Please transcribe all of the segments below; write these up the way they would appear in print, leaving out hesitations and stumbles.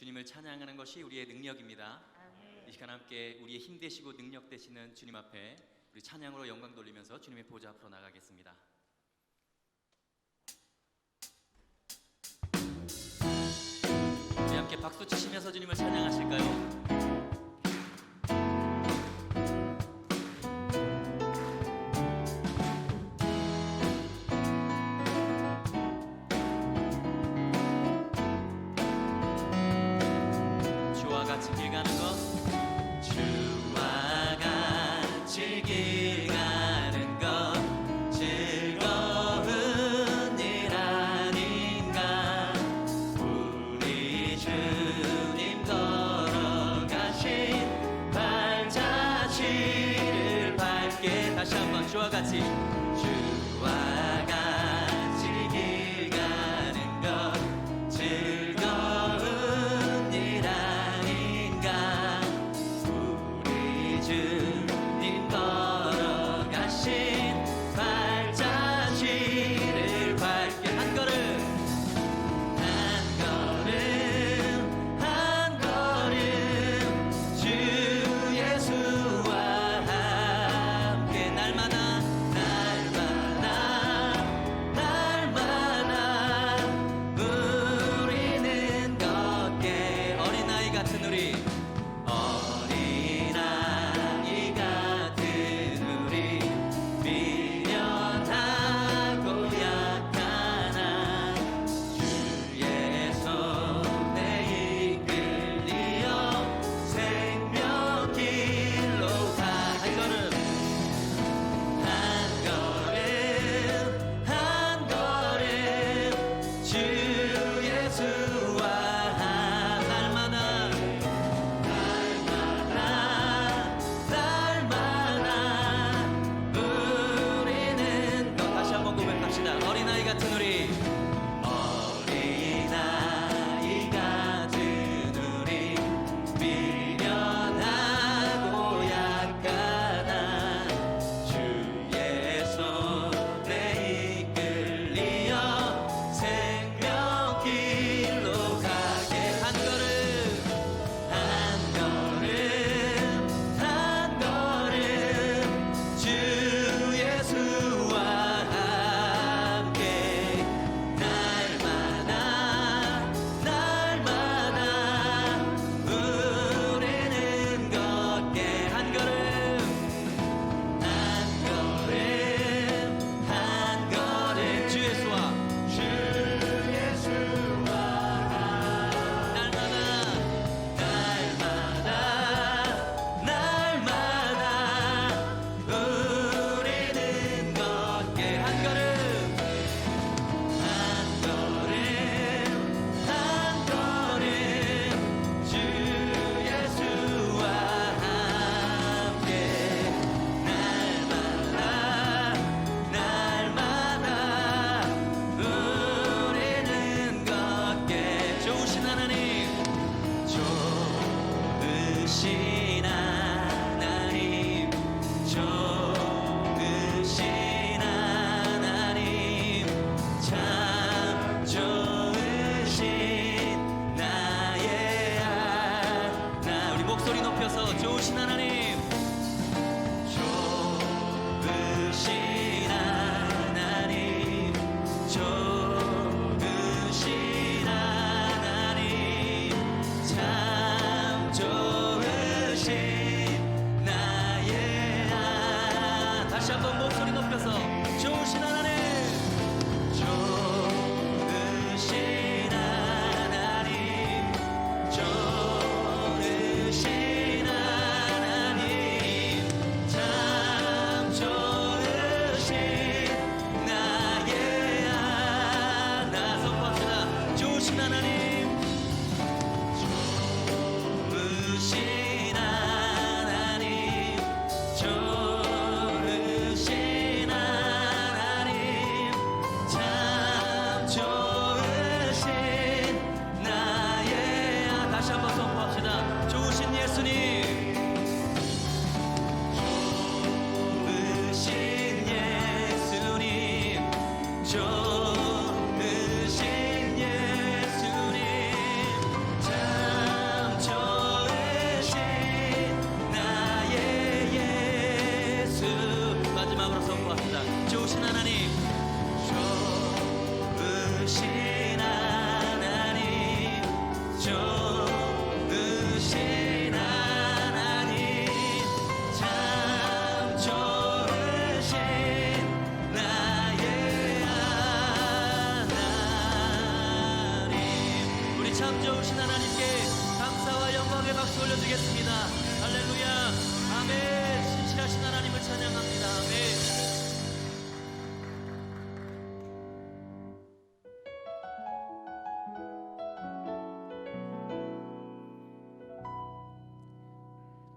주님을 찬양하는 것이 우리의 능력입니다. 아멘. 이 시간 함께 우리의 힘 되시고 능력 되시는 주님 앞에 우리 찬양으로 영광 돌리면서 주님의 보좌 앞으로 나가겠습니다. 우리 함께 박수 치시면서 주님을 찬양하실까요? 주와 같이 길 가는 것, 주와 같이 길 가는 것 즐거운 일 아닌가. 우리 주님 걸어가신 발자취를 밟게. 다시 한번 주와 같이, 주와 같이 길 가는 것 즐거운 일 아닌가. 우리 주님 걸어가신 발자취를 밟게. 한 걸음 한 걸음 한 걸음 주 예수와 함께 날마다 날마다 우리는 걷게. 어린아이 같은 우리, 어린아이 같은 우리 미련하고 약하나 주의 손에 이끌리어 생명길로 가. 한 걸음 한 걸음 한 걸음 주 예수와 날마다 우리는 것. 다시 한번 고백합시다. 어린아이 같은 우리, 어린아이 같은 우리 미련하고 약하나 주의 손에 이끌리어 생명길로 가게. 한 걸음 한 걸음 한 걸음 주 예수와 함께 날마다 우리는 걷게. 한 걸음 한 걸음 한 걸음 주 예수와 날마다 우리는 걷게. 한 걸음 한 걸음 한 걸음 주 예수와 함께 날마다 우리는 걷게. 좋으신 하나님, 좋으신 하나님, 좋으신 하나님, 참 좋으신 나의 하나. 우리 목소리 높여서 좋으신 하나님, 좋으신 하나님, 좋으신 하나님, 참 좋으신 나의 하나. 다시 한번 목소리 높여서 좋으신 하나님, 좋으신 하나님, 좋으신 하나님, 하나님께 감사와 영광의 박수 올려드리겠습니다. 할렐루야. 아멘. 신실하신 하나님을 찬양합니다. 아멘.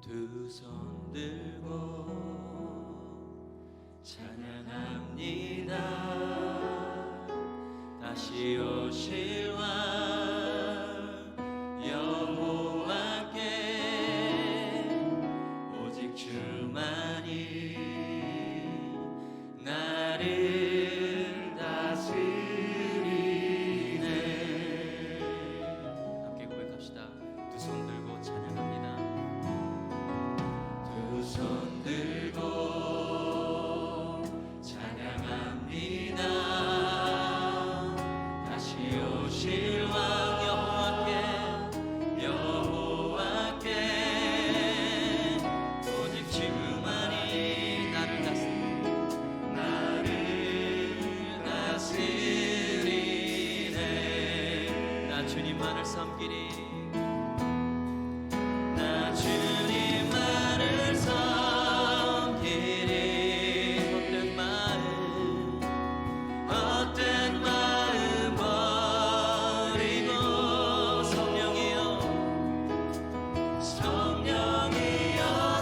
두 손 들고 찬양합니다. 다시 오실 왕 여호와께 오직 주만이 나를 다스리네. 함께 고백합시다. 두 손 들고 찬양합니다. 두 손 들고 찬양합니다. 다시 오실 왕 여호와께 오직 주만이 나를 다스리네. 나 주님만을 섬기리. 나 주님만을 섬기리. 헛된 마음 버리고 성령이여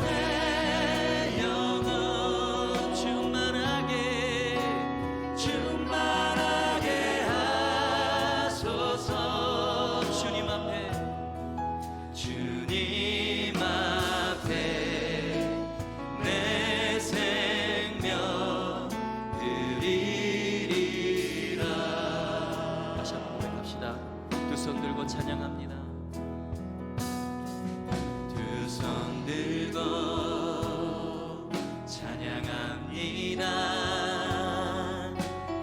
내 영혼 충만하게 하소서. 주님 앞에 내 생명 드리리라. 다시 한번 고백합시다. 두 손 들고 찬양합니다. 두 손 들고 찬양합니다.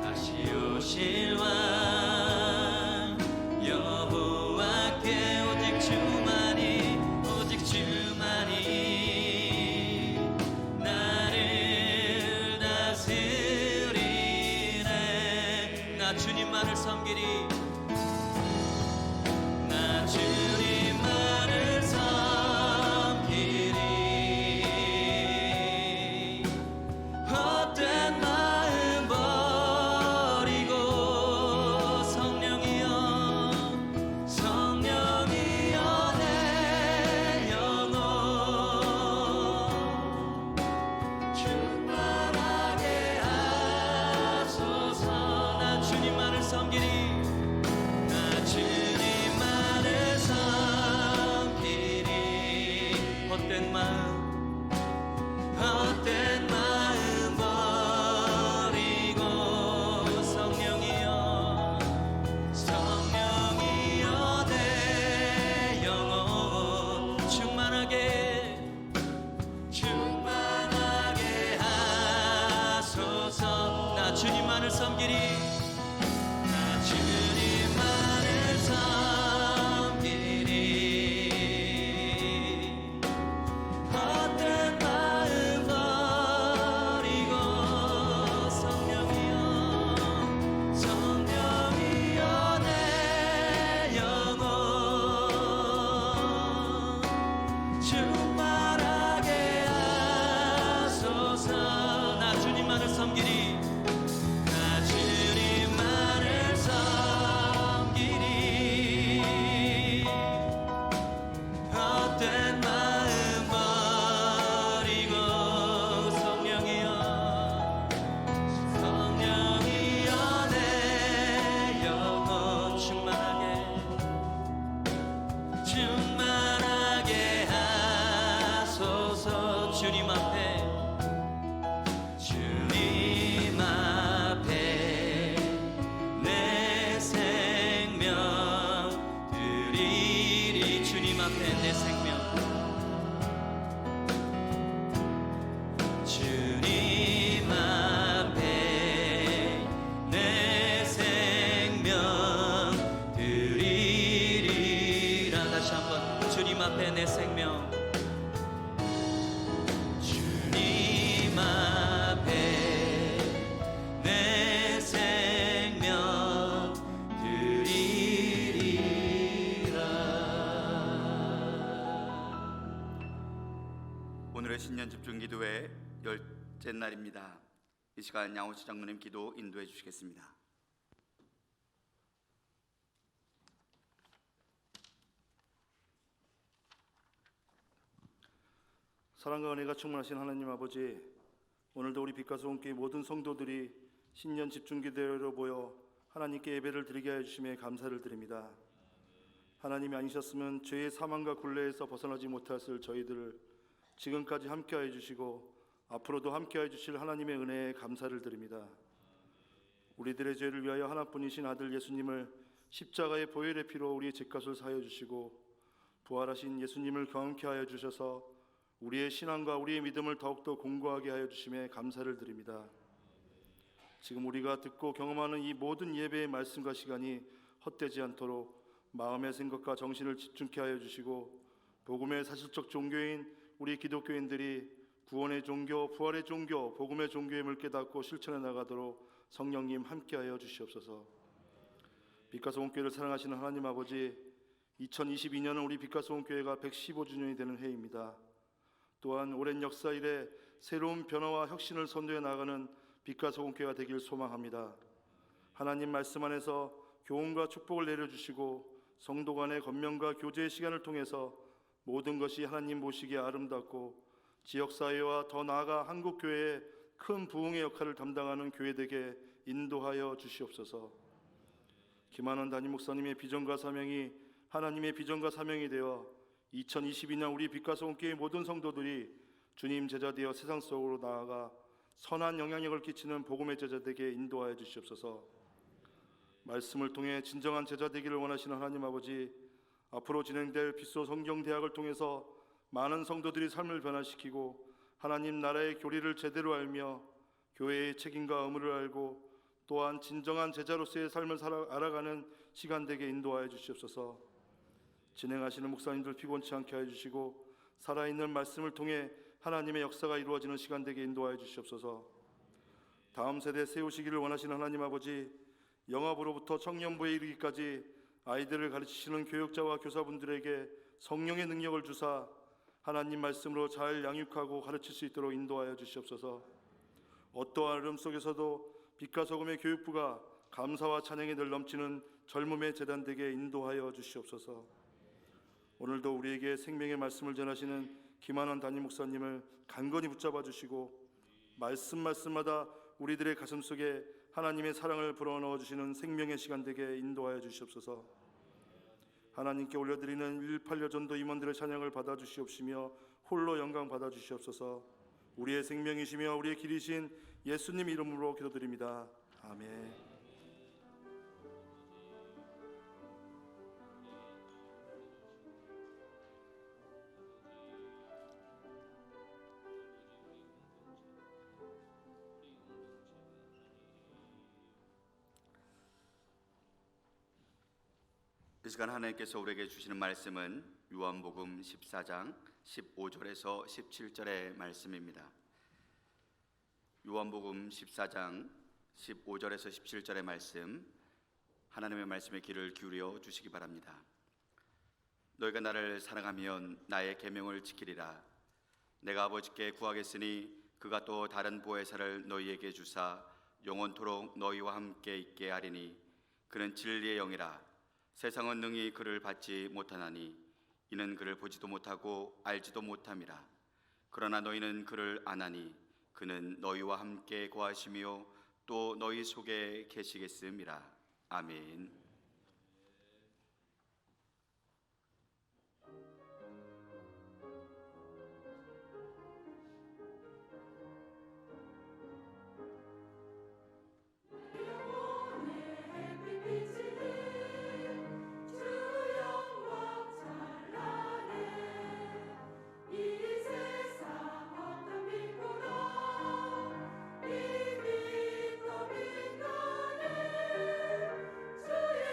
다시 오실 왕 여호와께 오직 주만이 나를 다스리네. 나 주님만을 섬기리. 나 주님만을 섬기리. 헛된 마음 버리고 성령이여 내 영혼 충만하게 하소서. 나 주님만을 섬기리. 나 주님만을 섬기리. 헛된 마음 버리고 성령이여 내 영혼 충만하게 하소서. 나 주님만을 섬기리. 나 주님만을 섬기리. 헛된 마음 버리고 성령이여 내 영혼 충만하게 하소서. 나 주님만을 섬기리. 나 주님만을 섬기리. 헛된 마음 버리고 성령이여 내 영혼 충만하게 하소서. 주님 앞에 내 생명 드리리. 주님 앞에 내 생명. 주님 앞에 내 생명 드리리라. 다시 한번 주님 앞에 내 생명. 주님 앞에 내 생명 드리리라. 오늘의 신년 집중기도의 열째 날입니다. 이 시간 양호수 장로님 기도 인도해 주시겠습니다. 사랑과 은혜가 충만하신 하나님 아버지, 오늘도 우리 빛가서 온교회 모든 성도들이 신년 집중기도로 모여 하나님께 예배를 드리게 하여 주심에 감사를 드립니다. 하나님이 아니셨으면 죄의 사망과 굴레에서 벗어나지 못했을 저희들을 지금까지 함께하여 주시고 앞으로도 함께하여 주실 하나님의 은혜에 감사를 드립니다. 우리들의 죄를 위하여 하나뿐이신 아들 예수님을 십자가의 보혈의 피로 우리의 죄값을 사하여 주시고 부활하신 예수님을 경험케 하여 주셔서 우리의 신앙과 우리의 믿음을 더욱더 공고하게 하여 주심에 감사를 드립니다. 지금 우리가 듣고 경험하는 이 모든 예배의 말씀과 시간이 헛되지 않도록 마음의 생각과 정신을 집중케 하여 주시고 복음의 사실적 종교인 우리 기독교인들이 구원의 종교, 부활의 종교, 복음의 종교임을 깨닫고 실천해 나가도록 성령님 함께하여 주시옵소서. 빛가서 온교회를 사랑하시는 하나님 아버지, 2022년은 우리 빛가서 온교회가 115주년이 되는 해입니다. 또한 오랜 역사 이래 새로운 변화와 혁신을 선도해 나가는 빛가서 온교회가 되길 소망합니다. 하나님 말씀 안에서 교훈과 축복을 내려주시고 성도 간의 권면과 교제의 시간을 통해서 모든 것이 하나님 보시기에 아름답고 지역사회와 더 나아가 한국교회의 큰 부흥의 역할을 담당하는 교회되게 인도하여 주시옵소서. 김한원 담임 목사님의 비전과 사명이 하나님의 비전과 사명이 되어 2022년 우리 빛가서 온교회 모든 성도들이 주님 제자 되어 세상 속으로 나아가 선한 영향력을 끼치는 복음의 제자 되게 인도하여 주시옵소서. 말씀을 통해 진정한 제자 되기를 원하시는 하나님 아버지, 앞으로 진행될 빛소 성경대학을 통해서 많은 성도들이 삶을 변화시키고 하나님 나라의 교리를 제대로 알며 교회의 책임과 의무를 알고 또한 진정한 제자로서의 삶을 알아가는 시간 되게 인도하여 주시옵소서. 진행하시는 목사님들 피곤치 않게 하여 주시고 살아있는 말씀을 통해 하나님의 역사가 이루어지는 시간 되게 인도하여 주시옵소서. 다음 세대 세우시기를 원하시는 하나님 아버지, 영압으로부터 청년부에 이르기까지 아이들을 가르치시는 교육자와 교사분들에게 성령의 능력을 주사 하나님 말씀으로 잘 양육하고 가르칠 수 있도록 인도하여 주시옵소서. 어떠한 어려움 속에서도 빛과 소금의 교육부가 감사와 찬양이 늘 넘치는 젊음의 재단 되게 인도하여 주시옵소서. 오늘도 우리에게 생명의 말씀을 전하시는 김한원 담임 목사님을 간건히 붙잡아 주시고 말씀마다 우리들의 가슴 속에 하나님의 사랑을 불어넣어 주시는 생명의 시간 되게 인도하여 주시옵소서. 하나님께 올려드리는 118여 전도 임원들의 찬양을 받아 주시옵시며 홀로 영광 받아 주시옵소서. 우리의 생명이시며 우리의 길이신 예수님 이름으로 기도드립니다. 아멘. 이 시간 하나님께서 우리에게 주시는 말씀은 요한복음 14장 15절에서 17절의 말씀입니다. 요한복음 14장 15절에서 17절의 말씀, 하나님의 말씀에 귀를 기울여 주시기 바랍니다. 너희가 나를 사랑하면 나의 계명을 지키리라. 내가 아버지께 구하겠으니 그가 또 다른 보혜사를 너희에게 주사 영원토록 너희와 함께 있게 하리니 그는 진리의 영이라. 세상은 능히 그를 받지 못하나니 이는 그를 보지도 못하고 알지도 못함이라. 그러나 너희는 그를 아나니 그는 너희와 함께 거하시며 또 너희 속에 계시겠음이라. 아멘. 주여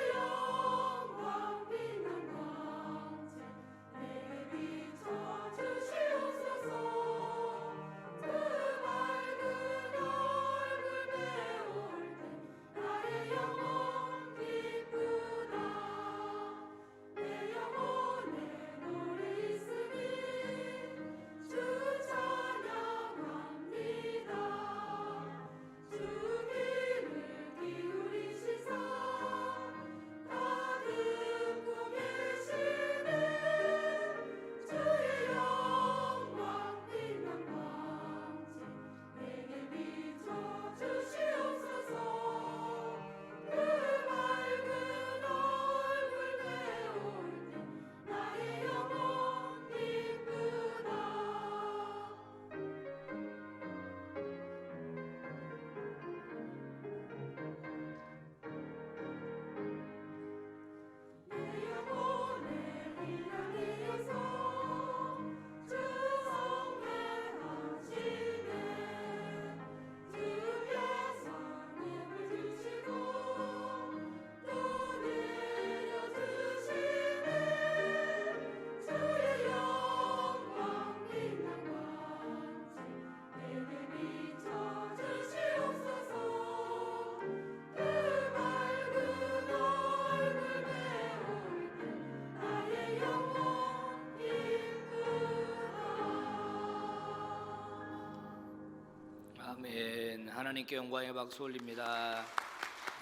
하나님께 영광의 박수 올립니다.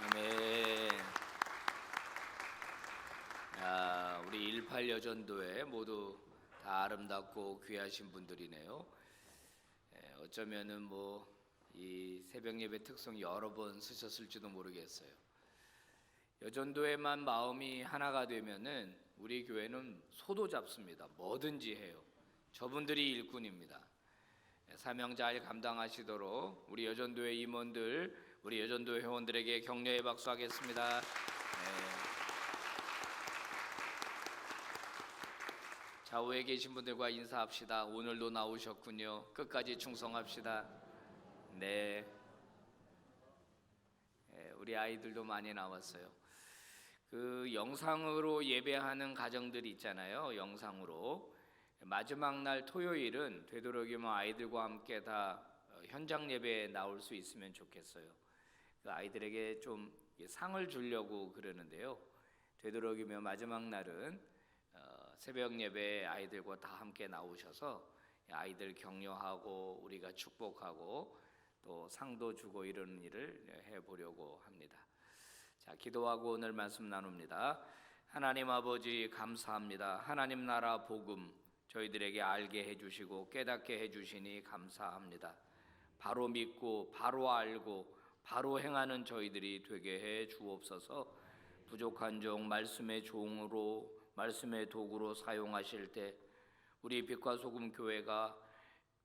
아멘. 우리 18 여전도회 모두 다 아름답고 귀하신 분들이네요. 어쩌면은 이 새벽 예배 특성 여러 번 쓰셨을지도 모르겠어요. 여전도회만 마음이 하나가 되면은 우리 교회는 소도 잡습니다. 뭐든지 해요. 저분들이 일꾼입니다. 사명 잘 감당하시도록 우리 여전도회 임원들, 우리 여전도회 회원들에게 격려의 박수하겠습니다. 좌우에 계신 분들과 인사합시다. 오늘도 나오셨군요. 끝까지 충성합시다. 네. 우리 아이들도 많이 나왔어요. 그 영상으로 예배하는 가정들이 있잖아요. 영상으로. 마지막 날 토요일은 되도록이면 아이들과 함께 다 현장 예배에 나올 수 있으면 좋겠어요. 그 아이들에게 좀 상을 주려고 그러는데요. 되도록이면 마지막 날은 새벽 예배에 아이들과 다 함께 나오셔서 아이들 격려하고 우리가 축복하고 또 상도 주고 이런 일을 해보려고 합니다. 자, 기도하고 오늘 말씀 나눕니다. 하나님 아버지 감사합니다. 하나님 나라 복음 저희들에게 알게 해주시고 깨닫게 해주시니 감사합니다. 바로 믿고 바로 알고 바로 행하는 저희들이 되게 해 주옵소서. 부족한 종 말씀의 종으로 말씀의 도구로 사용하실 때 우리 빛과 소금 교회가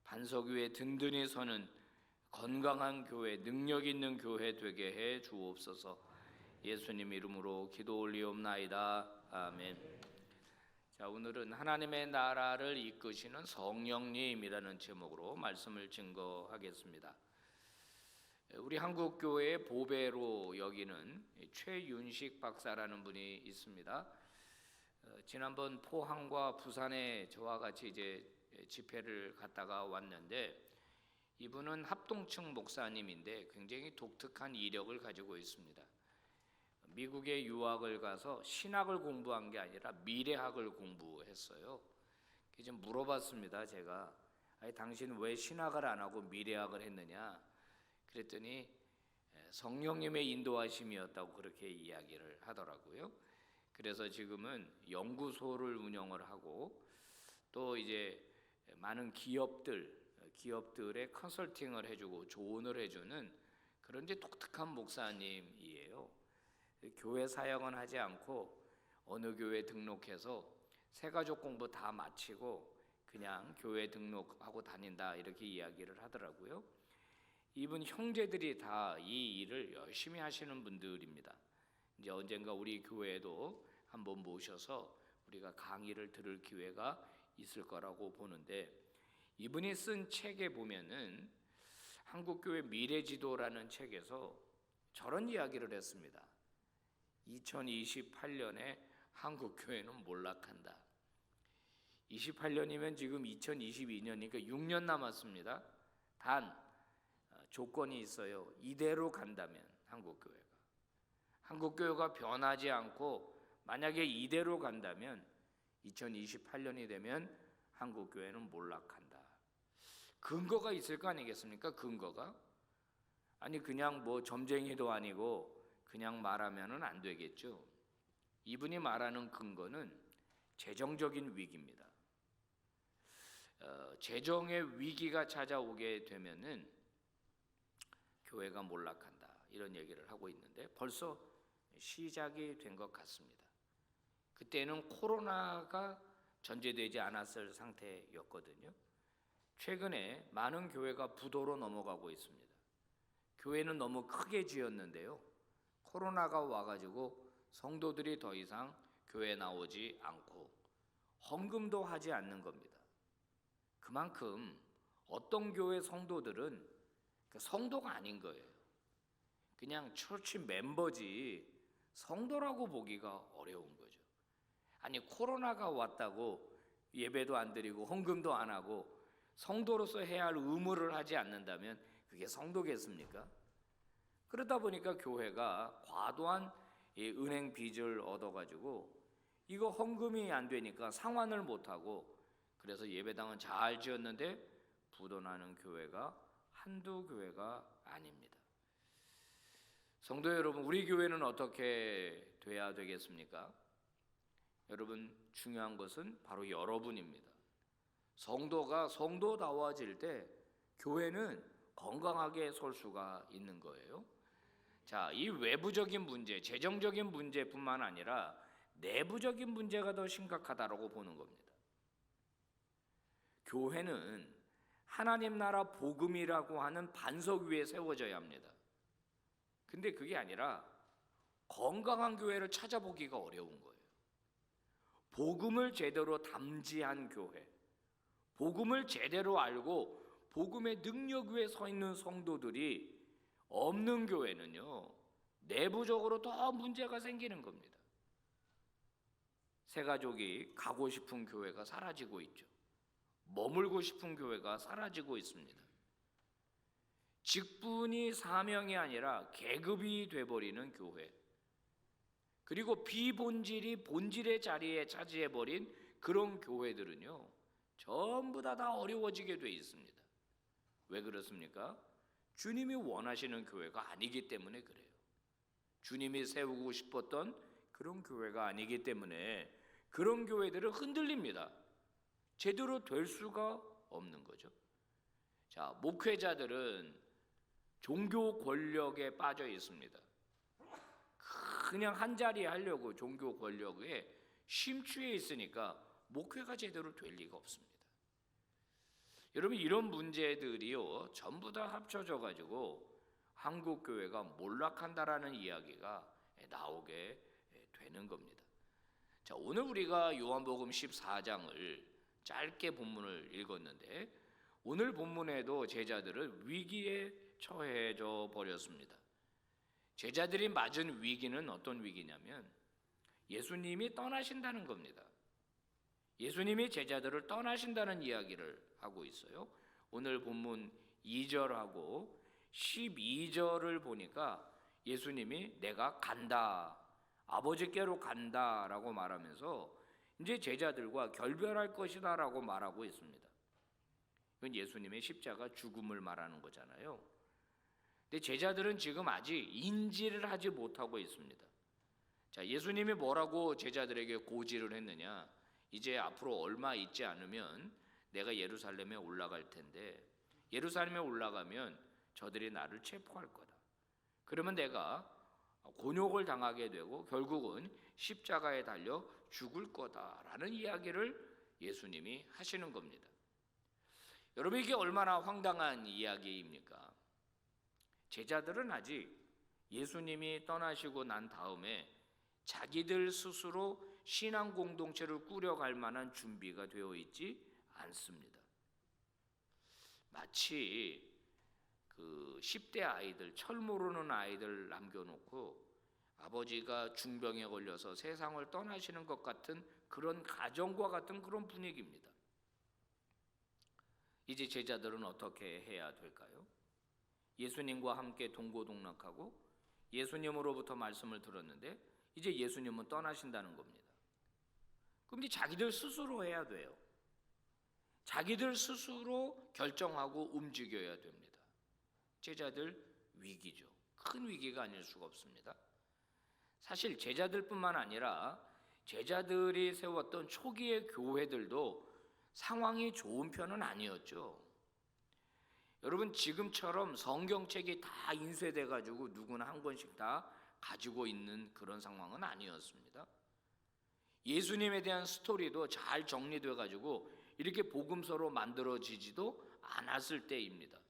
반석 위에 든든히 서는 건강한 교회, 능력 있는 교회 되게 해 주옵소서. 예수님 이름으로 기도 올리옵나이다. 아멘. 자, 오늘은 하나님의 나라를 이끄시는 성령님이라는 제목으로 말씀을 증거하겠습니다. 우리 한국 교회의 보배로 여기는 최윤식 박사라는 분이 있습니다. 지난번 포항과 부산에 저와 같이 이제 집회를 갔다가 왔는데 이분은 합동층 목사님인데 굉장히 독특한 이력을 가지고 있습니다. 미국에 유학을 가서 신학을 공부한 게 아니라 미래학을 공부했어요. 그래서 좀 물어봤습니다. 제가 당신 왜 신학을 안 하고 미래학을 했느냐? 그랬더니 성령님의 인도하심이었다고 그렇게 이야기를 하더라고요. 그래서 지금은 연구소를 운영을 하고 또 이제 많은 기업들의 컨설팅을 해주고 조언을 해주는 그런 이제 독특한 목사님이에요. 교회 사역은 하지 않고 어느 교회 등록해서 새가족 공부 다 마치고 그냥 교회 등록하고 다닌다 이렇게 이야기를 하더라고요. 이분 형제들이 다 이 일을 열심히 하시는 분들입니다. 이제 언젠가 우리 교회에도 한번 모셔서 우리가 강의를 들을 기회가 있을 거라고 보는데 이분이 쓴 책에 보면은 한국교회 미래지도라는 책에서 저런 이야기를 했습니다. 2028년에 한국교회는 몰락한다. 28년이면 지금 2022년이니까 6년 남았습니다. 단 조건이 있어요. 이대로 간다면 한국교회가 변하지 않고 만약에 이대로 간다면 2028년이 되면 한국교회는 몰락한다. 근거가 있을 거 아니겠습니까? 근거가? 아니 그냥 점쟁이도 아니고 그냥 말하면은 안 되겠죠. 이분이 말하는 근거는 재정적인 위기입니다. 재정의 위기가 찾아오게 되면은 교회가 몰락한다 이런 얘기를 하고 있는데 벌써 시작이 된 것 같습니다. 그때는 코로나가 전제되지 않았을 상태였거든요. 최근에 많은 교회가 부도로 넘어가고 있습니다. 교회는 너무 크게 지었는데요. 코로나가 와가지고 성도들이 더 이상 교회에 나오지 않고 헌금도 하지 않는 겁니다. 그만큼 어떤 교회 성도들은 성도가 아닌 거예요. 그냥 처치 멤버지 성도라고 보기가 어려운 거죠. 아니 코로나가 왔다고 예배도 안 드리고 헌금도 안 하고 성도로서 해야 할 의무를 하지 않는다면 그게 성도겠습니까? 그러다 보니까 교회가 과도한 은행 빚을 얻어가지고 이거 헌금이 안 되니까 상환을 못하고 그래서 예배당은 잘 지었는데 부도나는 교회가 한두 교회가 아닙니다. 성도 여러분, 우리 교회는 어떻게 돼야 되겠습니까? 여러분, 중요한 것은 바로 여러분입니다. 성도가 성도다워질 때 교회는 건강하게 설 수가 있는 거예요. 자, 이 외부적인 문제, 재정적인 문제뿐만 아니라 내부적인 문제가 더 심각하다고 보는 겁니다. 교회는 하나님 나라 복음이라고 하는 반석 위에 세워져야 합니다. 근데 그게 아니라 건강한 교회를 찾아보기가 어려운 거예요. 복음을 제대로 담지한 교회, 복음을 제대로 알고 복음의 능력 위에 서 있는 성도들이 없는 교회는요, 내부적으로 더 문제가 생기는 겁니다. 새가족이 가고 싶은 교회가 사라지고 있죠. 머물고 싶은 교회가 사라지고 있습니다. 직분이 사명이 아니라 계급이 돼버리는 교회, 그리고 비본질이 본질의 자리에 차지해버린 그런 교회들은요, 전부 다 어려워지게 돼 있습니다. 왜 그렇습니까? 주님이 원하시는 교회가 아니기 때문에 그래요. 주님이 세우고 싶었던 그런 교회가 아니기 때문에 그런 교회들은 흔들립니다. 제대로 될 수가 없는 거죠. 자, 목회자들은 종교 권력에 빠져 있습니다. 그냥 한 자리에 하려고 종교 권력에 심취해 있으니까 목회가 제대로 될 리가 없습니다. 여러분, 이런 문제들이요, 전부 다 합쳐져 가지고 한국 교회가 몰락한다라는 이야기가 나오게 되는 겁니다. 자, 오늘 우리가 요한복음 14장을 짧게 본문을 읽었는데, 오늘 본문에도 제자들은 위기에 처해져 버렸습니다. 제자들이 맞은 위기는 어떤 위기냐면 예수님이 떠나신다는 겁니다. 예수님이 제자들을 떠나신다는 이야기를 하고 있어요. 오늘 본문 2절하고 12절을 보니까 예수님이 내가 간다, 아버지께로 간다라고 말하면서 이제 제자들과 결별할 것이다 라고 말하고 있습니다. 이건 예수님의 십자가 죽음을 말하는 거잖아요. 근데 제자들은 지금 아직 인지를 하지 못하고 있습니다. 자, 예수님이 뭐라고 제자들에게 고지를 했느냐? 이제 앞으로 얼마 있지 않으면 내가 예루살렘에 올라갈 텐데, 예루살렘에 올라가면 저들이 나를 체포할 거다. 그러면 내가 곤욕을 당하게 되고 결국은 십자가에 달려 죽을 거다라는 이야기를 예수님이 하시는 겁니다. 여러분, 이게 얼마나 황당한 이야기입니까? 제자들은 아직 예수님이 떠나시고 난 다음에 자기들 스스로 신앙 공동체를 꾸려갈 만한 준비가 되어 있지 않습니다. 마치 그 10대 아이들, 철 모르는 아이들 남겨놓고 아버지가 중병에 걸려서 세상을 떠나시는 것 같은 그런 가정과 같은 그런 분위기입니다. 이제 제자들은 어떻게 해야 될까요? 예수님과 함께 동고동락하고 예수님으로부터 말씀을 들었는데 이제 예수님은 떠나신다는 겁니다. 그럼 이제 자기들 스스로 해야 돼요. 자기들 스스로 결정하고 움직여야 됩니다. 제자들 위기죠. 큰 위기가 아닐 수가 없습니다. 사실 제자들뿐만 아니라 제자들이 세웠던 초기의 교회들도 상황이 좋은 편은 아니었죠. 여러분, 지금처럼 성경책이 다 인쇄돼 가지고 누구나 한 권씩 다 가지고 있는 그런 상황은 아니었습니다. 예수님에 대한 스토리도 잘 정리돼 가지고 이렇게 복음서로 만들어지지도 않았을 때입니다.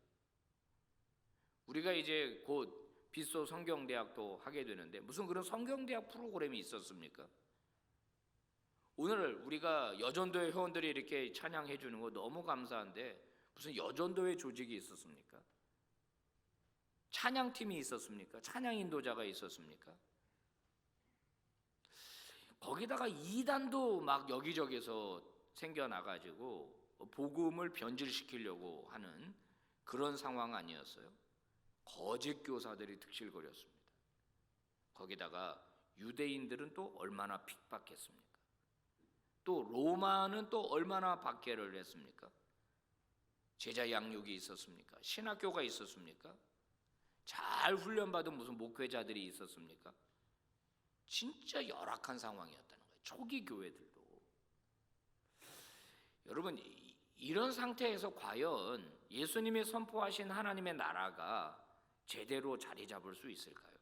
우리가 이제 곧 빗소 성경대학도 하게 되는데 무슨 그런 성경대학 프로그램이 있었습니까? 오늘 우리가 여전도회 회원들이 이렇게 찬양해 주는 거 너무 감사한데 무슨 여전도회 조직이 있었습니까? 찬양팀이 있었습니까? 찬양 인도자가 있었습니까? 거기다가 이단도 막 여기저기서 생겨나가지고 복음을 변질시키려고 하는 그런 상황 아니었어요? 거짓 교사들이 득실거렸습니다. 거기다가 유대인들은 또 얼마나 핍박했습니까? 또 로마는 또 얼마나 박해를 했습니까? 제자 양육이 있었습니까? 신학교가 있었습니까? 잘 훈련받은 무슨 목회자들이 있었습니까? 진짜 열악한 상황이었다는 거예요. 초기 교회들도. 여러분, 이런 상태에서 과연 예수님이 선포하신 하나님의 나라가 제대로 자리 잡을 수 있을까요?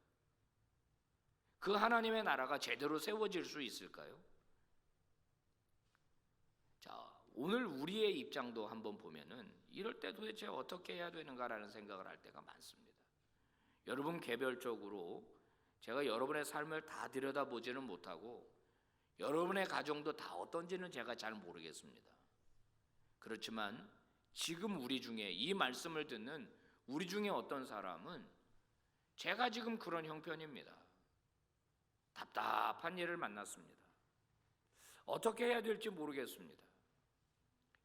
그 하나님의 나라가 제대로 세워질 수 있을까요? 자, 오늘 우리의 입장도 한번 보면은 이럴 때 도대체 어떻게 해야 되는가라는 생각을 할 때가 많습니다. 여러분 개별적으로 제가 여러분의 삶을 다 들여다보지는 못하고 여러분의 가정도 다 어떤지는 제가 잘 모르겠습니다. 그렇지만 지금 우리 중에 이 말씀을 듣는 우리 중에 어떤 사람은 제가 지금 그런 형편입니다. 답답한 일을 만났습니다. 어떻게 해야 될지 모르겠습니다.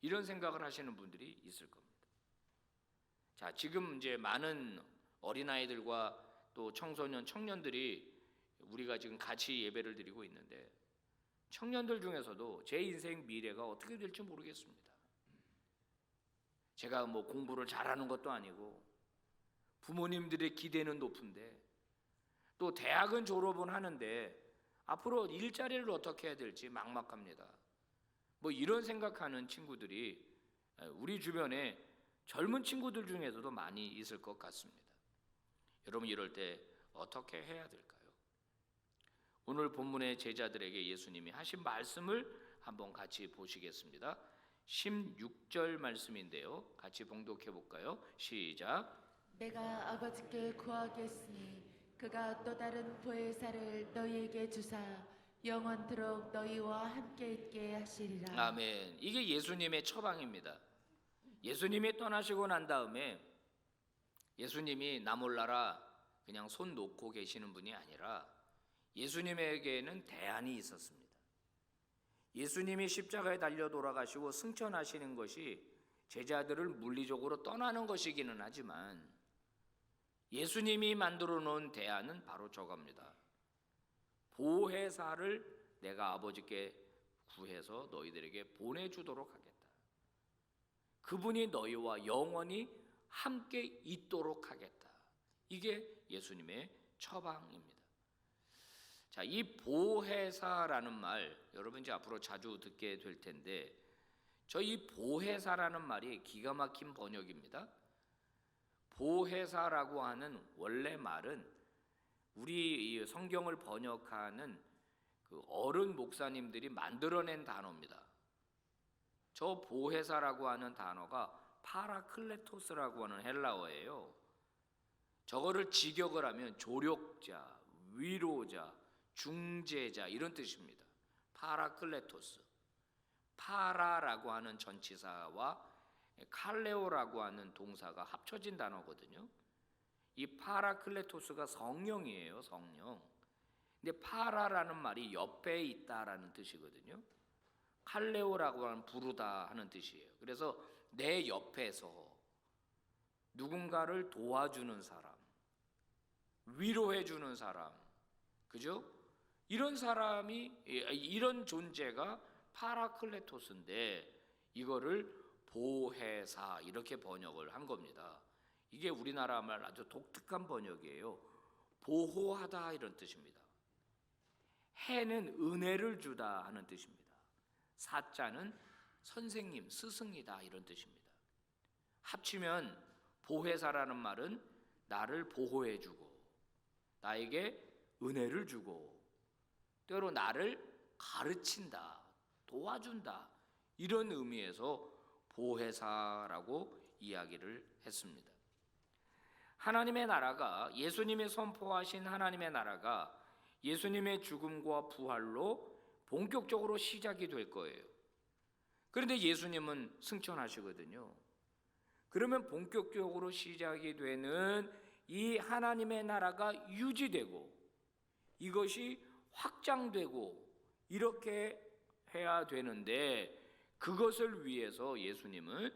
이런 생각을 하시는 분들이 있을 겁니다. 자, 지금 이제 많은 어린아이들과 또 청소년, 청년들이 우리가 지금 같이 예배를 드리고 있는데 청년들 중에서도 제 인생 미래가 어떻게 될지 모르겠습니다. 제가 뭐 공부를 잘하는 것도 아니고 부모님들의 기대는 높은데 또 대학은 졸업은 하는데 앞으로 일자리를 어떻게 해야 될지 막막합니다. 뭐 이런 생각하는 친구들이 우리 주변에 젊은 친구들 중에서도 많이 있을 것 같습니다. 여러분 이럴 때 어떻게 해야 될까요? 오늘 본문의 제자들에게 예수님이 하신 말씀을 한번 같이 보시겠습니다. 16절 말씀인데요. 같이 봉독해 볼까요? 시작. 내가 아버지께 구하겠으니 그가 또 다른 보혜사를 너희에게 주사 영원토록 너희와 함께 있게 하시리라. 아멘. 이게 예수님의 처방입니다. 예수님이 떠나시고 난 다음에 예수님이 나 몰라라 그냥 손 놓고 계시는 분이 아니라 예수님에게는 대안이 있었습니다. 예수님이 십자가에 달려 돌아가시고 승천하시는 것이 제자들을 물리적으로 떠나는 것이기는 하지만 예수님이 만들어 놓은 대안은 바로 저겁니다. 보혜사를 내가 아버지께 구해서 너희들에게 보내주도록 하겠다. 그분이 너희와 영원히 함께 있도록 하겠다. 이게 예수님의 처방입니다. 자, 이 보혜사라는 말 여러분 이제 앞으로 자주 듣게 될 텐데 저 이 보혜사라는 말이 기가 막힌 번역입니다. 보혜사라고 하는 원래 말은 우리 성경을 번역하는 그 어른 목사님들이 만들어낸 단어입니다. 저 보혜사라고 하는 단어가 파라클레토스라고 하는 헬라어예요. 저거를 직역을 하면 조력자, 위로자, 중재자 이런 뜻입니다. 파라클레토스. 파라라고 하는 전치사와 칼레오라고 하는 동사가 합쳐진 단어거든요. 이 파라클레토스가 성령이에요, 성령. 근데 파라라는 말이 옆에 있다라는 뜻이거든요. 칼레오라고 하는 부르다 하는 뜻이에요. 그래서 내 옆에서 누군가를 도와주는 사람, 위로해주는 사람, 그죠? 이런 사람이 이런 존재가 파라클레토스인데 이거를 보혜사 이렇게 번역을 한 겁니다. 이게 우리나라 말 아주 독특한 번역이에요. 보호하다 이런 뜻입니다. 해는 은혜를 주다 하는 뜻입니다. 사자는 선생님, 스승이다 이런 뜻입니다. 합치면 보혜사라는 말은 나를 보호해주고 나에게 은혜를 주고 때로 나를 가르친다, 도와준다 이런 의미에서 보혜사라고 이야기를 했습니다. 하나님의 나라가 예수님이 선포하신 하나님의 나라가 예수님의 죽음과 부활로 본격적으로 시작이 될 거예요. 그런데 예수님은 승천하시거든요. 그러면 본격적으로 시작이 되는 이 하나님의 나라가 유지되고 이것이 확장되고 이렇게 해야 되는데 그것을 위해서 예수님은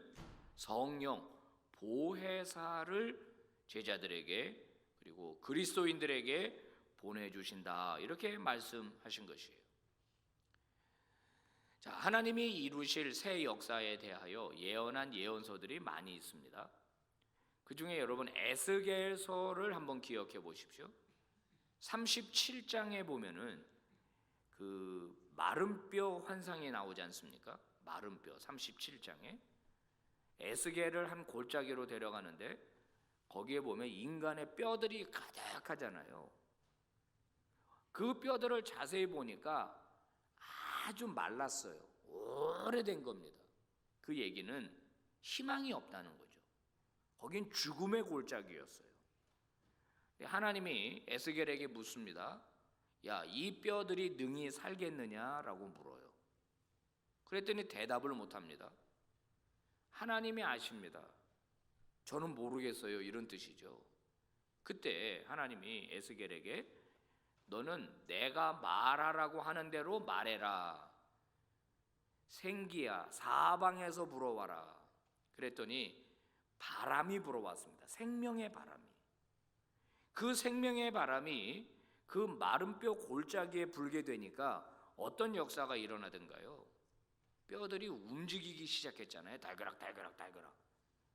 성령 보혜사를 제자들에게 그리고 그리스도인들에게 보내주신다 이렇게 말씀하신 것이에요. 자, 하나님이 이루실 새 역사에 대하여 예언한 예언서들이 많이 있습니다. 그 중에 여러분 에스겔서를 한번 기억해 보십시오. 37장에 보면은 그 마른 뼈 환상이 나오지 않습니까? 마른 뼈 37장에 에스겔을 한 골짜기로 데려가는데 거기에 보면 인간의 뼈들이 가득하잖아요. 그 뼈들을 자세히 보니까 아주 말랐어요. 오래된 겁니다. 그 얘기는 희망이 없다는 거죠. 거긴 죽음의 골짜기였어요. 하나님이 에스겔에게 묻습니다. 야, 이 뼈들이 능히 살겠느냐라고 물어요. 그랬더니 대답을 못합니다. 하나님이 아십니다. 저는 모르겠어요. 이런 뜻이죠. 그때 하나님이 에스겔에게 너는 내가 말하라고 하는 대로 말해라. 생기야 사방에서 불어와라. 그랬더니 바람이 불어왔습니다. 생명의 바람이. 그 생명의 바람이 그 마른 뼈 골짜기에 불게 되니까 어떤 역사가 일어나던가요? 뼈들이 움직이기 시작했잖아요. 달그락.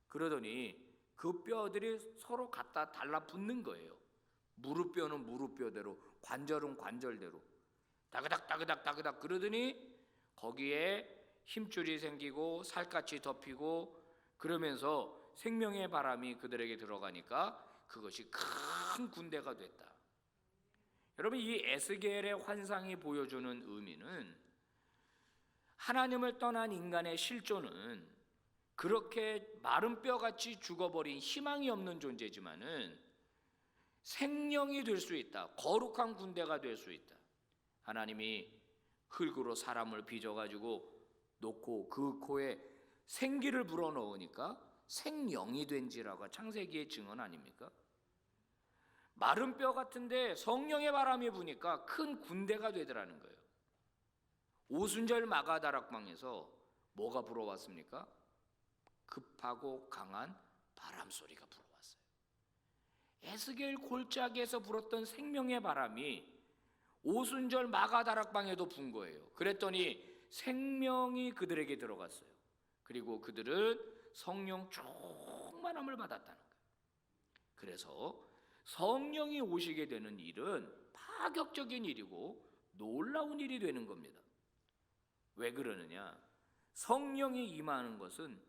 그러더니 그 뼈들이 서로 갖다 달라붙는 거예요. 무릎뼈는 무릎뼈대로, 관절은 관절대로 따그닥 그러더니 거기에 힘줄이 생기고 살갗이 덮이고 그러면서 생명의 바람이 그들에게 들어가니까 그것이 큰 군대가 됐다. 여러분, 이 에스겔의 환상이 보여주는 의미는 하나님을 떠난 인간의 실존은 그렇게 마른 뼈같이 죽어버린 희망이 없는 존재지만은 생명이 될 수 있다. 거룩한 군대가 될 수 있다. 하나님이 흙으로 사람을 빚어가지고 놓고 그 코에 생기를 불어넣으니까 생명이 된지라고 창세기의 증언 아닙니까? 마른 뼈 같은데 성령의 바람이 부니까 큰 군대가 되더라는 거예요. 오순절 마가다락방에서 뭐가 불어왔습니까? 급하고 강한 바람 소리가 불어왔어요. 에스겔 골짜기에서 불었던 생명의 바람이 오순절 마가다락방에도 분 거예요. 그랬더니 생명이 그들에게 들어갔어요. 그리고 그들은 성령 충만함을 받았다는 거예요. 그래서 성령이 오시게 되는 일은 파격적인 일이고 놀라운 일이 되는 겁니다. 왜 그러느냐? 성령이 임하는 것은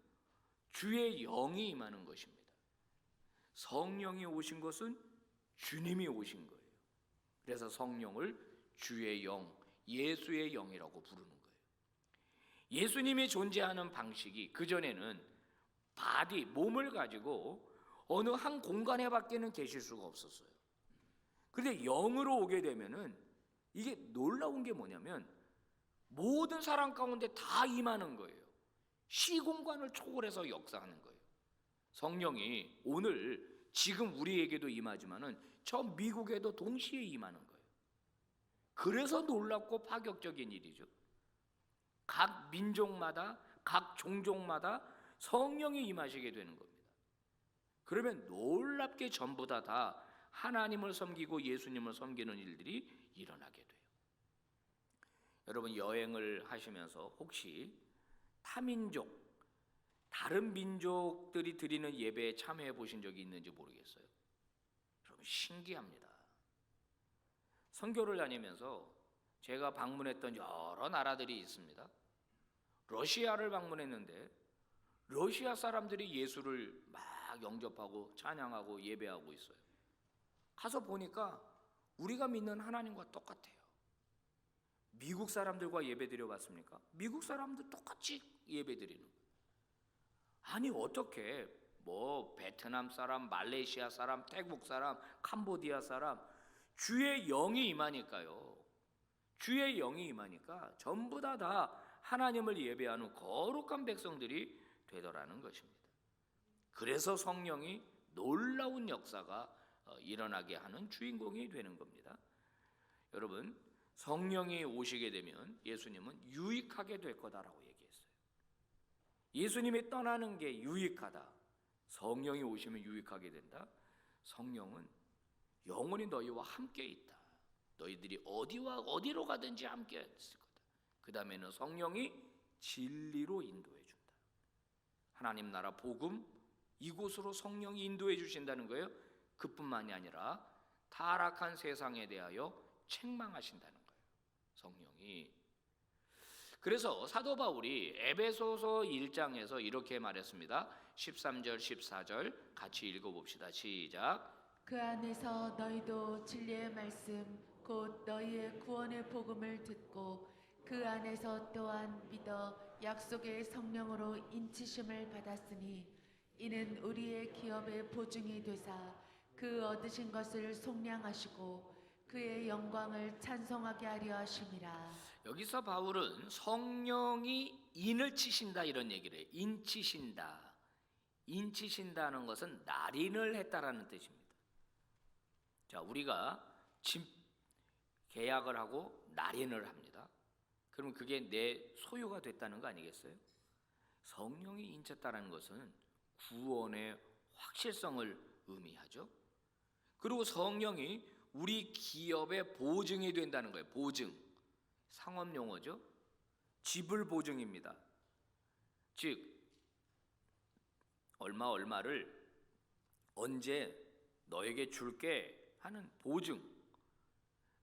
주의 영이 임하는 것입니다. 성령이 오신 것은 주님이 오신 거예요. 그래서 성령을 주의 영, 예수의 영이라고 부르는 거예요. 예수님이 존재하는 방식이 그전에는 바디, 몸을 가지고 어느 한 공간에 밖에는 계실 수가 없었어요. 그런데 영으로 오게 되면은 이게 놀라운 게 뭐냐면 모든 사람 가운데 다 임하는 거예요. 시공간을 초월해서 역사하는 거예요. 성령이 오늘 지금 우리에게도 임하지만은 저 미국에도 동시에 임하는 거예요. 그래서 놀랍고 파격적인 일이죠. 각 민족마다 각 종족마다 성령이 임하시게 되는 겁니다. 그러면 놀랍게 전부 다 하나님을 섬기고 예수님을 섬기는 일들이 일어나게 돼요. 여러분, 여행을 하시면서 혹시 타민족, 다른 민족들이 드리는 예배에 참여해 보신 적이 있는지 모르겠어요. 여러분, 신기합니다. 선교를 다니면서 제가 방문했던 여러 나라들이 있습니다. 러시아를 방문했는데 러시아 사람들이 예수를 막 영접하고 찬양하고 예배하고 있어요. 가서 보니까 우리가 믿는 하나님과 똑같아요. 미국 사람들과 예배 드려봤습니까? 미국 사람들 똑같이 예배 드리는 거예요. 아니 어떻게 뭐 베트남 사람, 말레이시아 사람, 태국 사람, 캄보디아 사람 주의 영이 임하니까요. 주의 영이 임하니까 전부 다 하나님을 예배하는 거룩한 백성들이 되더라는 것입니다. 그래서 성령이 놀라운 역사가 일어나게 하는 주인공이 되는 겁니다. 여러분, 성령이 오시게 되면 예수님은 유익하게 될 거다라고 얘기했어요. 예수님이 떠나는 게 유익하다. 성령이 오시면 유익하게 된다. 성령은 영원히 너희와 함께 있다. 너희들이 어디와 어디로 가든지 함께 있을 거다. 그 다음에는 성령이 진리로 인도해 준다. 하나님 나라 복음, 이곳으로 성령이 인도해 주신다는 거예요. 그뿐만이 아니라 타락한 세상에 대하여 책망하신다는 거예요. 성령이. 그래서 사도 바울이 에베소서 1장에서 이렇게 말했습니다. 13절 14절 같이 읽어봅시다. 시작. 그 안에서 너희도 진리의 말씀 곧 너희의 구원의 복음을 듣고 그 안에서 또한 믿어 약속의 성령으로 인치심을 받았으니 이는 우리의 기업의 보증이 되사 그 얻으신 것을 속량하시고 그의 영광을 찬송하게 하려 하심이라. 여기서 바울은 성령이 인을 치신다 이런 얘기를 해요. 인치신다. 인치신다는 것은 날인을 했다라는 뜻입니다. 자, 우리가 집 계약을 하고 날인을 합니다. 그럼 그게 내 소유가 됐다는 거 아니겠어요? 성령이 인쳤다는 것은 구원의 확실성을 의미하죠. 그리고 성령이 우리 기업의 보증이 된다는 거예요. 보증. 상업 용어죠. 지불 보증입니다. 즉 얼마를 언제 너에게 줄게 하는 보증.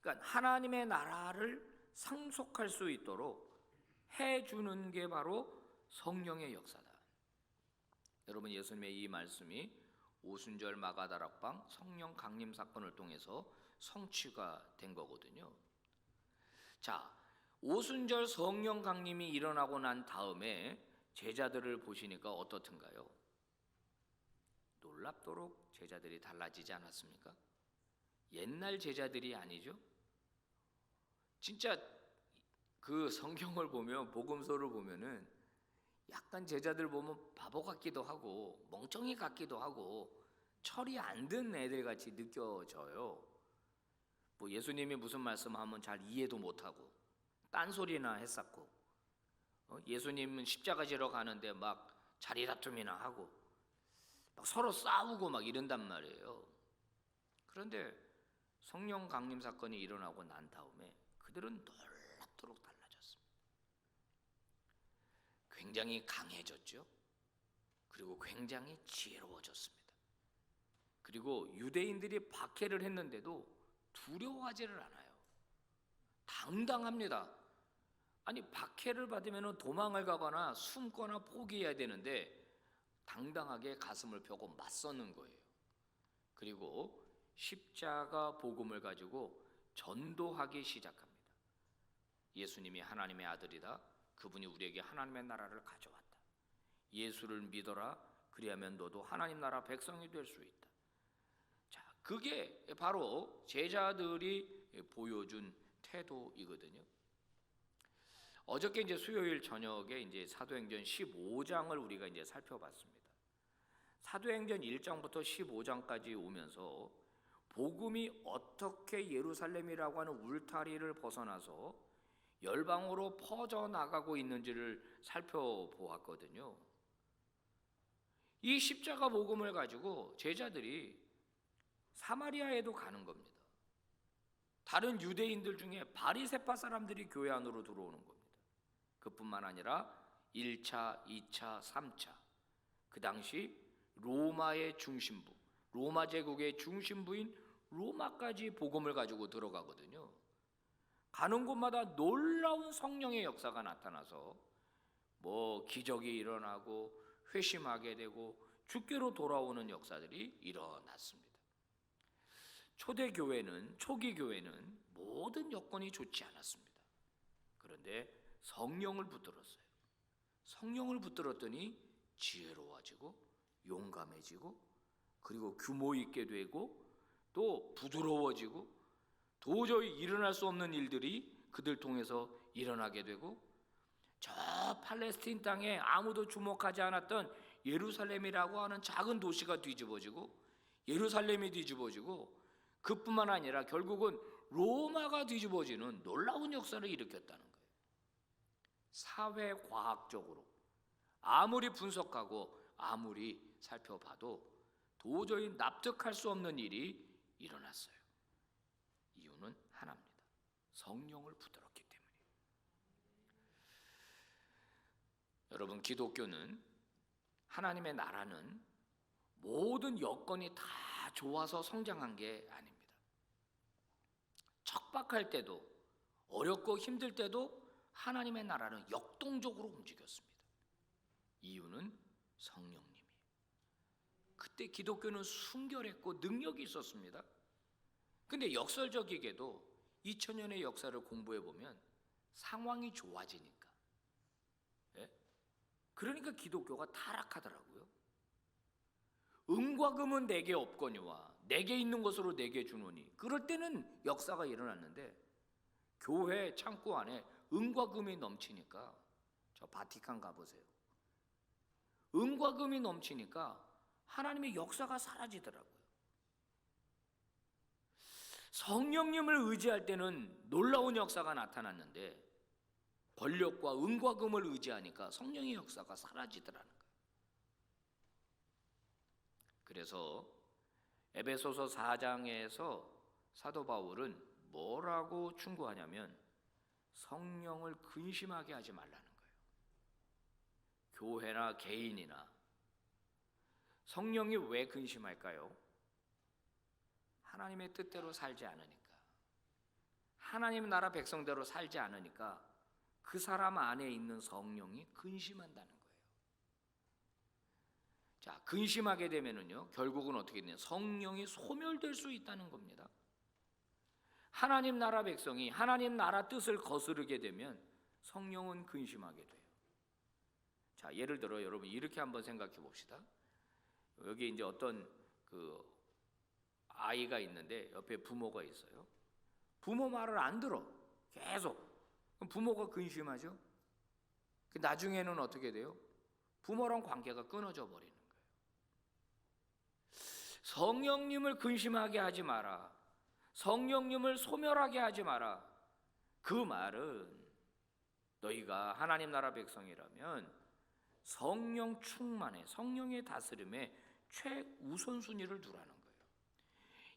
그러니까 하나님의 나라를 상속할 수 있도록 해주는 게 바로 성령의 역사다. 여러분, 예수님의 이 말씀이 오순절 마가다락방 성령 강림 사건을 통해서 성취가 된 거거든요. 자, 오순절 성령 강림이 일어나고 난 다음에 제자들을 보시니까 어떻든가요? 놀랍도록 제자들이 달라지지 않았습니까? 옛날 제자들이 아니죠. 진짜 그 성경을 보면, 복음서를 보면은 약간 제자들 보면 바보 같기도 하고 멍청이 같기도 하고 철이 안 든 애들 같이 느껴져요. 뭐 예수님이 무슨 말씀하면 잘 이해도 못하고 딴소리나 했었고, 예수님은 십자가 지러 가는데 막 자리다툼이나 하고 막 서로 싸우고 막 이런단 말이에요. 그런데 성령 강림 사건이 일어나고 난 다음에 그들은 놀랍도록 달라졌습니다. 굉장히 강해졌죠. 그리고 굉장히 지혜로워졌습니다. 그리고 유대인들이 박해를 했는데도 두려워하지를 않아요. 당당합니다. 아니, 박해를 받으면 도망을 가거나 숨거나 포기해야 되는데 당당하게 가슴을 펴고 맞서는 거예요. 그리고 십자가 복음을 가지고 전도하기 시작합니다. 예수님이 하나님의 아들이다. 그분이 우리에게 하나님의 나라를 가져왔다. 예수를 믿어라. 그리하면 너도 하나님 나라 백성이 될 수 있다. 자, 그게 바로 제자들이 보여준 태도이거든요. 어저께 이제 수요일 저녁에 이제 사도행전 15장을 우리가 이제 살펴봤습니다. 사도행전 1장부터 15장까지 오면서 복음이 어떻게 예루살렘이라고 하는 울타리를 벗어나서 열방으로 퍼져나가고 있는지를 살펴보았거든요. 이 십자가 복음을 가지고 제자들이 사마리아에도 가는 겁니다. 다른 유대인들 중에 바리새파 사람들이 교회 안으로 들어오는 겁니다. 그뿐만 아니라 1차, 2차, 3차 그 당시 로마의 중심부, 로마 제국의 중심부인 로마까지 복음을 가지고 들어가거든요. 가는 곳마다 놀라운 성령의 역사가 나타나서 뭐 기적이 일어나고 회심하게 되고 주께로 돌아오는 역사들이 일어났습니다. 초기 교회는 모든 여건이 좋지 않았습니다. 그런데 성령을 붙들었어요. 성령을 붙들었더니 지혜로워지고 용감해지고 그리고 규모 있게 되고 또 부드러워지고 도저히 일어날 수 없는 일들이 그들 통해서 일어나게 되고 저 팔레스틴 땅에 아무도 주목하지 않았던 예루살렘이라고 하는 작은 도시가 뒤집어지고 예루살렘이 뒤집어지고 그뿐만 아니라 결국은 로마가 뒤집어지는 놀라운 역사를 일으켰다는 거예요. 사회과학적으로 아무리 분석하고 아무리 살펴봐도 도저히 납득할 수 없는 일이 일어났어요. 이유는 하나입니다. 성령을 붙들었기 때문이에요. 여러분, 기독교는 하나님의 나라는 모든 여건이 다 좋아서 성장한 게 아닙니다. 척박할 때도, 어렵고 힘들 때도 하나님의 나라는 역동적으로 움직였습니다. 이유는 성령님이. 그때 기독교는 순결했고 능력이 있었습니다. 근데 역설적이게도 2000년의 역사를 공부해 보면 상황이 좋아지니까, 예? 그러니까 기독교가 타락하더라고요. 은과 금은 내게 없거니와 내게 있는 것으로 내게 주노니, 그럴 때는 역사가 일어났는데 교회 창고 안에 은과 금이 넘치니까, 저 바티칸 가보세요. 은과 금이 넘치니까 하나님의 역사가 사라지더라고요. 성령님을 의지할 때는 놀라운 역사가 나타났는데 권력과 은과 금을 의지하니까 성령의 역사가 사라지더라는 거예요. 그래서 에베소서 4장에서 사도 바울은 뭐라고 충고하냐면 성령을 근심하게 하지 말라는 거예요. 교회나 개인이나 성령이 왜 근심할까요? 하나님의 뜻대로 살지 않으니까, 하나님 나라 백성대로 살지 않으니까 그 사람 안에 있는 성령이 근심한다는 거예요. 자, 근심하게 되면은요, 결국은 어떻게 되냐? 성령이 소멸될 수 있다는 겁니다. 하나님 나라 백성이 하나님 나라 뜻을 거스르게 되면 성령은 근심하게 돼요. 자, 예를 들어 여러분 이렇게 한번 생각해 봅시다. 여기 이제 어떤 그 아이가 있는데 옆에 부모가 있어요. 부모 말을 안 들어. 계속. 그럼 부모가 근심하죠. 나중에는 어떻게 돼요? 부모랑 관계가 끊어져 버리는 거예요. 성령님을 근심하게 하지 마라. 성령님을 소멸하게 하지 마라. 그 말은 너희가 하나님 나라 백성이라면 성령 충만에, 성령의 다스림에 최우선순위를 두라는 거예요.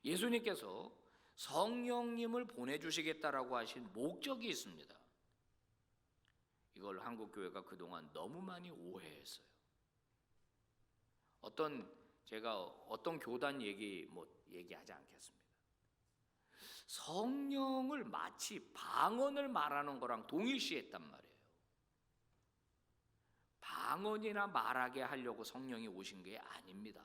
예수님께서 성령님을 보내주시겠다라고 하신 목적이 있습니다. 이걸 한국교회가 그동안 너무 많이 오해했어요. 제가 어떤 교단 얘기하지 않겠습니다. 성령을 마치 방언을 말하는 거랑 동일시했단 말이에요. 방언이나 말하게 하려고 성령이 오신 게 아닙니다.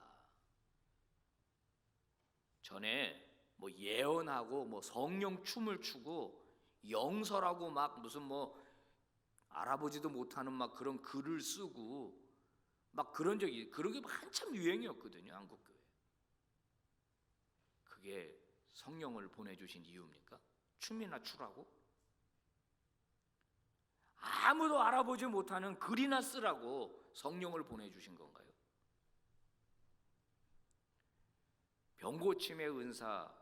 전에 예언하고 성령 춤을 추고 영설하고 무슨 알아보지도 못하는 그런 글을 쓰고 그런 게 한참 유행이었거든요, 한국교회. 그게 성령을 보내주신 이유입니까? 춤이나 추라고? 아무도 알아보지 못하는 글이나 쓰라고 성령을 보내주신 건가요? 병고침의 은사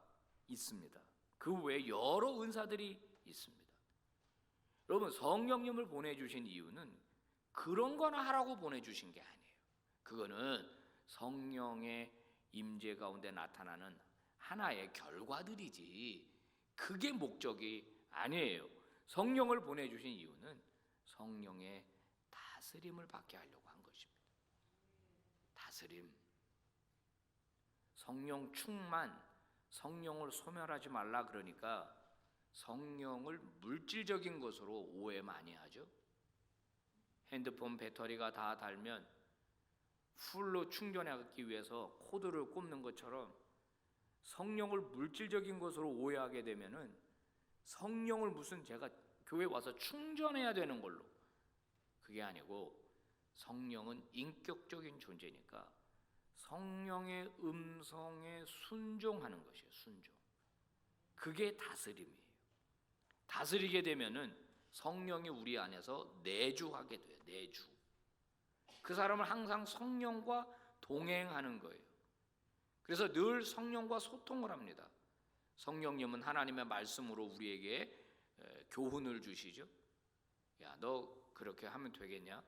있습니다. 그 외에 여러 은사들이 있습니다. 여러분, 성령님을 보내주신 이유는 그런 거나 하라고 보내주신 게 아니에요. 그거는 성령의 임재 가운데 나타나는 하나의 결과들이지 그게 목적이 아니에요. 성령을 보내주신 이유는 성령의 다스림을 받게 하려고 한 것입니다. 다스림. 성령 충만, 성령을 소멸하지 말라 그러니까 성령을 물질적인 것으로 오해 많이 하죠. 핸드폰 배터리가 다 닳으면 풀로 충전하기 위해서 코드를 꼽는 것처럼 성령을 물질적인 것으로 오해하게 되면은 성령을 제가 교회 와서 충전해야 되는 걸로, 그게 아니고 성령은 인격적인 존재니까 성령의 음성에 순종하는 것이에요. 순종. 그게 다스림이에요. 다스리게 되면은 성령이 우리 안에서 내주하게 돼요. 내주. 그 사람은 항상 성령과 동행하는 거예요. 그래서 늘 성령과 소통을 합니다. 성령님은 하나님의 말씀으로 우리에게 교훈을 주시죠. 야, 너 그렇게 하면 되겠냐?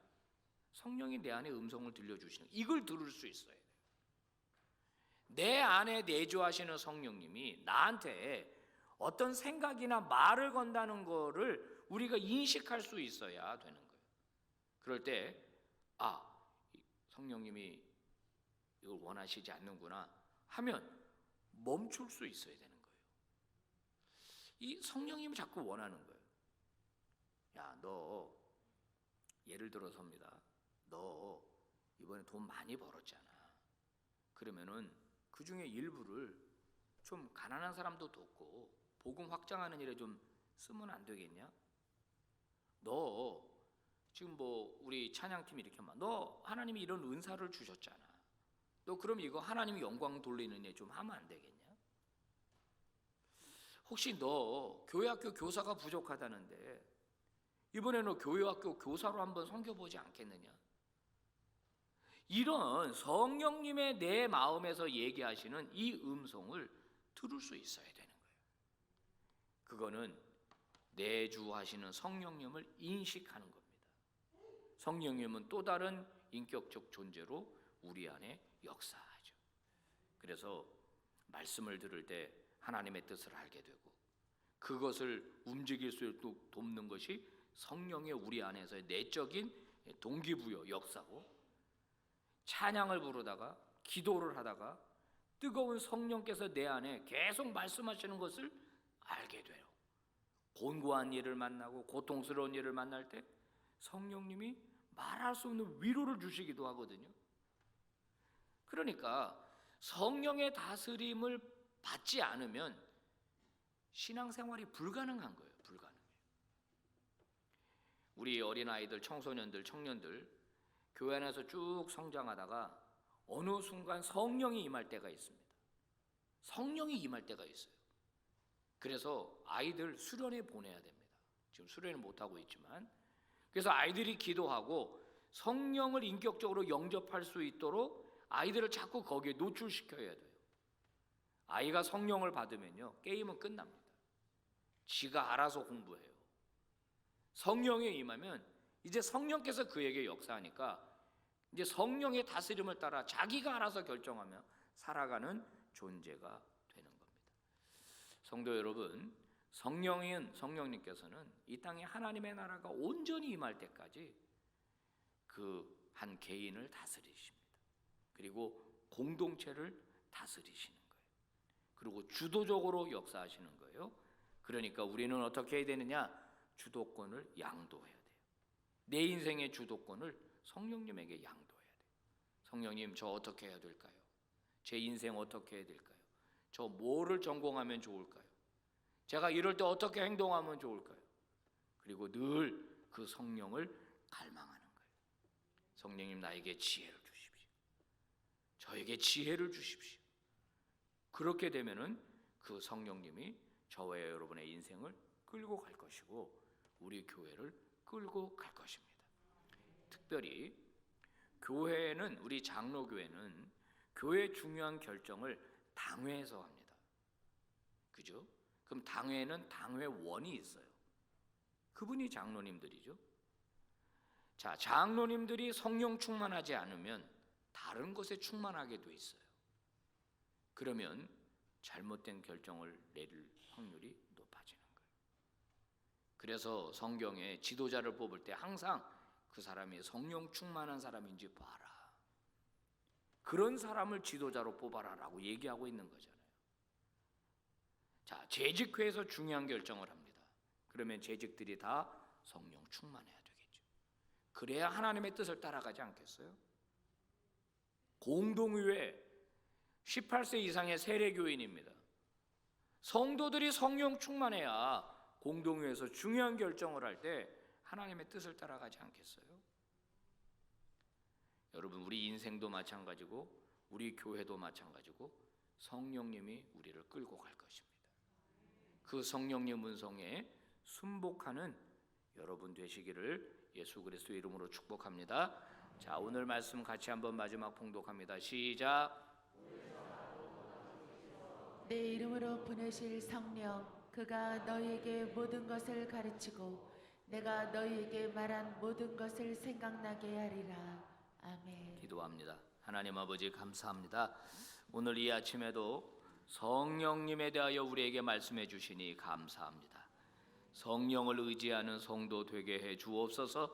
성령이 내 안에 음성을 들려주시는, 이걸 들을 수 있어야 돼요. 내 안에 내주하시는 성령님이 나한테 어떤 생각이나 말을 건다는 거를 우리가 인식할 수 있어야 되는 거예요. 그럴 때 성령님이 이걸 원하시지 않는구나 하면 멈출 수 있어야 되는 거예요. 이 성령님이 자꾸 원하는 거예요. 야, 너 예를 들어서입니다. 너 이번에 돈 많이 벌었잖아. 그러면은 그 중에 일부를 좀 가난한 사람도 돕고 복음 확장하는 일에 좀 쓰면 안 되겠냐? 너 지금 뭐 우리 찬양팀이 이렇게 막 너 하나님이 이런 은사를 주셨잖아. 너 그럼 이거 하나님이 영광 돌리는 일 좀 하면 안 되겠냐? 혹시 너 교회학교 교사가 부족하다는데 이번에 너 교회학교 교사로 한번 섬겨보지 않겠느냐? 이런 성령님의 내 마음에서 얘기하시는 이 음성을 들을 수 있어야 되는 거예요. 그거는 내주하시는 성령님을 인식하는 겁니다. 성령님은 또 다른 인격적 존재로 우리 안에 역사하죠. 그래서 말씀을 들을 때 하나님의 뜻을 알게 되고 그것을 움직일 수 있도록 돕는 것이 성령의 우리 안에서의 내적인 동기부여 역사고, 찬양을 부르다가 기도를 하다가 뜨거운 성령께서 내 안에 계속 말씀하시는 것을 알게 돼요. 곤고한 일을 만나고 고통스러운 일을 만날 때 성령님이 말할 수 없는 위로를 주시기도 하거든요. 그러니까 성령의 다스림을 받지 않으면 신앙생활이 불가능한 거예요. 불가능해요. 우리 어린아이들, 청소년들, 청년들 교회 안에서 쭉 성장하다가 어느 순간 성령이 임할 때가 있습니다. 성령이 임할 때가 있어요. 그래서 아이들 수련회 보내야 됩니다. 지금 수련을 못하고 있지만, 그래서 아이들이 기도하고 성령을 인격적으로 영접할 수 있도록 아이들을 자꾸 거기에 노출시켜야 돼요. 아이가 성령을 받으면요, 게임은 끝납니다. 지가 알아서 공부해요. 성령이 임하면 이제 성령께서 그에게 역사하니까 이제 성령의 다스림을 따라 자기가 알아서 결정하며 살아가는 존재가 되는 겁니다. 성도 여러분, 성령님께서는 이 땅에 하나님의 나라가 온전히 임할 때까지 그 한 개인을 다스리십니다. 그리고 공동체를 다스리시는 거예요. 그리고 주도적으로 역사하시는 거예요. 그러니까 우리는 어떻게 해야 되느냐? 주도권을 양도해야 돼요. 내 인생의 주도권을 성령님에게 양도해야 돼요. 성령님, 저 어떻게 해야 될까요? 제 인생 어떻게 해야 될까요? 저 뭐를 전공하면 좋을까요? 제가 이럴 때 어떻게 행동하면 좋을까요? 그리고 늘 그 성령을 갈망하는 거예요. 성령님, 나에게 지혜를 주십시오. 저에게 지혜를 주십시오. 그렇게 되면은 그 성령님이 저와 여러분의 인생을 끌고 갈 것이고 우리 교회를 끌고 갈 것입니다. 특별히 교회는, 우리 장로교회는 교회 중요한 결정을 당회에서 합니다. 그죠? 그럼 당회는 당회원이 있어요. 그분이 장로님들이죠. 자, 장로님들이 성령 충만하지 않으면 다른 것에 충만하게 돼 있어요. 그러면 잘못된 결정을 내릴 확률이 높아지는 거예요. 그래서 성경에 지도자를 뽑을 때 항상 그 사람이 성령 충만한 사람인지 봐라. 그런 사람을 지도자로 뽑아라라고 얘기하고 있는 거잖아요. 자, 재직회에서 중요한 결정을 합니다. 그러면 재직들이 다 성령 충만해야 되겠죠. 그래야 하나님의 뜻을 따라가지 않겠어요? 공동의회 18세 이상의 세례교인입니다. 성도들이 성령 충만해야 공동회에서 중요한 결정을 할 때 하나님의 뜻을 따라가지 않겠어요? 여러분, 우리 인생도 마찬가지고 우리 교회도 마찬가지고 성령님이 우리를 끌고 갈 것입니다. 그 성령님 음성에 순복하는 여러분 되시기를 예수 그리스도의 이름으로 축복합니다. 자, 오늘 말씀 같이 한번 마지막 봉독합니다. 시작. 내 이름으로 보내실 성령, 그가 너희에게 모든 것을 가르치고 내가 너희에게 말한 모든 것을 생각나게 하리라. 아멘. 기도합니다. 하나님 아버지, 감사합니다. 오늘 이 아침에도 성령님에 대하여 우리에게 말씀해 주시니 감사합니다. 성령을 의지하는 성도 되게 해 주옵소서.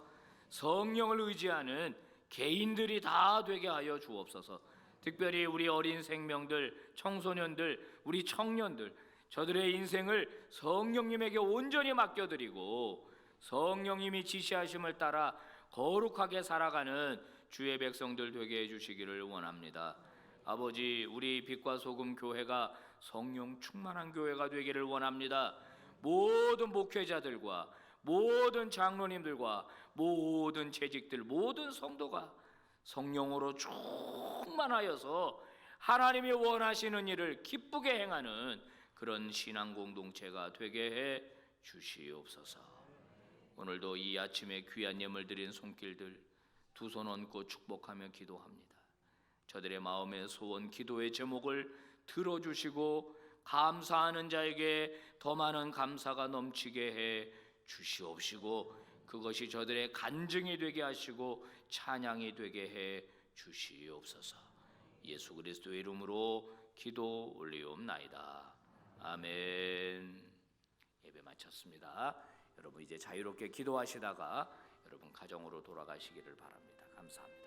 성령을 의지하는 개인들이 다 되게 하여 주옵소서. 특별히 우리 어린 생명들, 청소년들, 우리 청년들, 저들의 인생을 성령님에게 온전히 맡겨드리고 성령님이 지시하심을 따라 거룩하게 살아가는 주의 백성들 되게 해주시기를 원합니다. 아버지, 우리 빛과 소금 교회가 성령 충만한 교회가 되기를 원합니다. 모든 목회자들과 모든 장로님들과 모든 재직들, 모든 성도가 성령으로 충만하여서 하나님이 원하시는 일을 기쁘게 행하는 그런 신앙 공동체가 되게 해 주시옵소서. 오늘도 이 아침에 귀한 예물 드린 손길들 두 손 얹고 축복하며 기도합니다. 저들의 마음의 소원, 기도의 제목을 들어주시고 감사하는 자에게 더 많은 감사가 넘치게 해 주시옵시고 그것이 저들의 간증이 되게 하시고 찬양이 되게 해 주시옵소서. 예수 그리스도의 이름으로 기도 올리옵나이다. 아멘. 예배 마쳤습니다. 여러분 이제 자유롭게 기도하시다가 여러분 가정으로 돌아가시기를 바랍니다. 감사합니다.